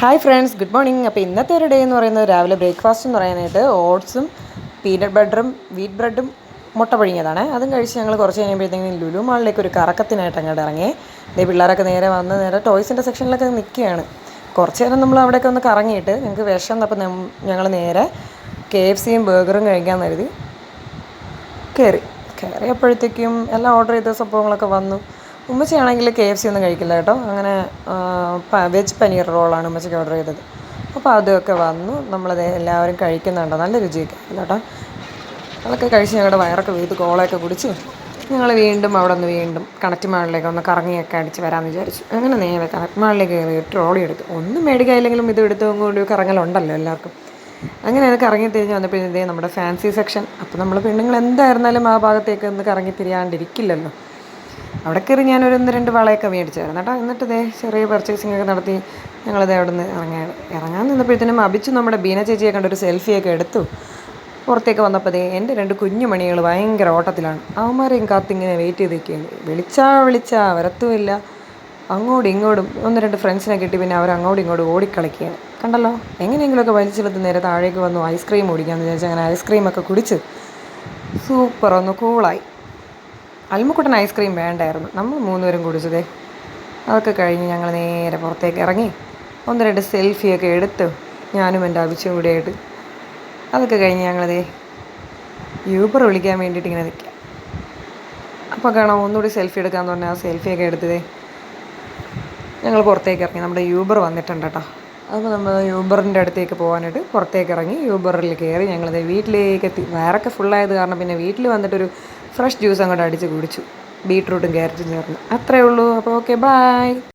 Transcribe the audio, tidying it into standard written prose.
Hi friends, good morning. അപ്പോൾ ഇന്നത്തെ ഒരു ഡേ എന്ന് പറയുന്നത് രാവിലെ ബ്രേക്ക്ഫാസ്റ്റ് എന്ന് പറയാനായിട്ട് ഓട്സും പീനട്ട് ബട്ടറും വീറ്റ് ബ്രെഡും മുട്ട പുഴുങ്ങിയതാണ്. അതും കഴിച്ച് ഞങ്ങൾ കുറച്ച് കഴിയുമ്പോഴത്തേക്കും ലുലു മാളിലേക്ക് ഒരു കറക്കത്തിനായിട്ട് അങ്ങോട്ട് ഇറങ്ങി. പിള്ളേരൊക്കെ നേരെ ടോയ്സിൻ്റെ സെക്ഷനിലൊക്കെ നിൽക്കുകയാണ്. കുറച്ച് നേരം നമ്മൾ അവിടെയൊക്കെ ഒന്ന് കറങ്ങിയിട്ട് ഞങ്ങൾക്ക് വിശന്നപ്പോൾ ഞങ്ങൾ നേരെ KFCയും ബർഗറും കഴിക്കാമെന്ന് കരുതി കയറിയപ്പോഴത്തേക്കും എല്ലാം ഓർഡർ ചെയ്ത സംഭവങ്ങളൊക്കെ വന്നു. ഉമ്മച്ചിയാണെങ്കിൽ KFC ഒന്നും കഴിക്കില്ല കേട്ടോ. അങ്ങനെ വെജ് പനീർ റോളാണ് ഉമ്മച്ചിക്ക് ഓർഡർ ചെയ്തത്. അപ്പോൾ അതൊക്കെ വന്നു. നമ്മളത് എല്ലാവരും കഴിക്കുന്നുണ്ടോ, നല്ല രുചിയൊക്കെ കേട്ടോ. അതൊക്കെ കഴിച്ച് ഞങ്ങളുടെ വയറൊക്കെ വീട്ട് കോളയൊക്കെ കുടിച്ച് ഞങ്ങൾ വീണ്ടും അവിടെ നിന്ന് വീണ്ടും കണക്റ്റ് മാളിലേക്ക് ഒന്ന് കറങ്ങിയൊക്കെ അടിച്ച് വരാമെന്ന് വിചാരിച്ചു. അങ്ങനെ നേരെ കണക്റ്റ് മാളിലേക്ക് കയറി ട്രോളി എടുത്തു. ഒന്നും മേടിക്കാനില്ലെങ്കിലും ഇത് എടുത്തുകൊണ്ട് കറങ്ങലുണ്ടല്ലോ എല്ലാവർക്കും. അങ്ങനെ അത് കറങ്ങി തിരിഞ്ഞ് വന്നപ്പോഴേ നമ്മുടെ ഫാൻസി സെക്ഷൻ. അപ്പോൾ നമ്മൾ പെണ്ണുങ്ങൾ എന്തായിരുന്നാലും ആ ഭാഗത്തേക്ക് ഒന്ന് കറങ്ങി തിരിയാണ്ടിരിക്കില്ലല്ലോ. അവിടെ കയറി ഞാനൊരു 1-2 വളയൊക്കെ മേടിച്ചായിരുന്നു കേട്ടോ. എന്നിട്ട് ചെറിയ പർച്ചേസിംഗ് ഒക്കെ നടത്തി ഞങ്ങളത് അവിടെ നിന്ന് ഇറങ്ങാൻ നിന്നപ്പോഴത്തേനും അഭിച്ചു നമ്മുടെ ബീന ചേച്ചിയെ കണ്ടൊരു സെൽഫിയൊക്കെ എടുത്തു. പുറത്തേക്ക് വന്നപ്പോൾ എൻ്റെ 2 കുഞ്ഞു മണികൾ ഭയങ്കര ഓട്ടത്തിലാണ്. അവന്മാരെയും കാത്തിങ്ങനെ വെയിറ്റ് ചെയ്ത് നിൽക്കുകയാണ്. വിളിച്ചാൽ വരത്തുമില്ല. അങ്ങോട്ടും ഇങ്ങോട്ടും 1-2 ഫ്രണ്ട്സിനെ കിട്ടി. പിന്നെ അവർ അങ്ങോട്ടും ഇങ്ങോട്ടും ഓടിക്കളിക്കുകയാണ്. കണ്ടല്ലോ, എങ്ങനെയെങ്കിലുമൊക്കെ വലിച്ചെടുത്ത് നേരെ താഴേക്ക് വന്നു ഐസ്ക്രീം കുടിക്കാമെന്ന് വിചാരിച്ചു. അങ്ങനെ ഐസ്ക്രീമൊക്കെ കുടിച്ച് സൂപ്പർ ഒന്ന് കൂളായി. അൽമുക്കുട്ടൻ ഐസ്ക്രീം വേണ്ടായിരുന്നു. നമ്മൾ 3 പേരും കുടിച്ചതേ. അതൊക്കെ കഴിഞ്ഞ് ഞങ്ങൾ നേരെ പുറത്തേക്ക് ഇറങ്ങി 1-2 സെൽഫിയൊക്കെ എടുത്തു ഞാനും എൻ്റെ അഭിച്ചും കൂടെ ആയിട്ട്. അതൊക്കെ കഴിഞ്ഞ് ഞങ്ങളതേ യൂബർ വിളിക്കാൻ വേണ്ടിയിട്ട് ഇങ്ങനെ നിൽക്കുക. അപ്പോൾ കാണാം ഒന്നുകൂടി സെൽഫി എടുക്കാമെന്ന് പറഞ്ഞാൽ ആ സെൽഫിയൊക്കെ എടുത്തതേ ഞങ്ങൾ പുറത്തേക്ക് ഇറങ്ങി. നമ്മുടെ യൂബർ വന്നിട്ടുണ്ട് കേട്ടോ. അപ്പോൾ നമ്മൾ യൂബറിൻ്റെ അടുത്തേക്ക് പോകാനായിട്ട് പുറത്തേക്ക് ഇറങ്ങി യൂബറിൽ കയറി ഞങ്ങളത് വീട്ടിലേക്ക് എത്തി. വയറൊക്കെ ഫുള്ളായത് കാരണം പിന്നെ വീട്ടിൽ വന്നിട്ടൊരു ഫ്രഷ് ജ്യൂസ് അങ്ങോട്ട് അടിച്ച് കുടിച്ചു, ബീട്രൂട്ടും ക്യാരറ്റും ചേർന്ന്. അത്രയേ ഉള്ളൂ. അപ്പോൾ ഓക്കെ, ബൈ.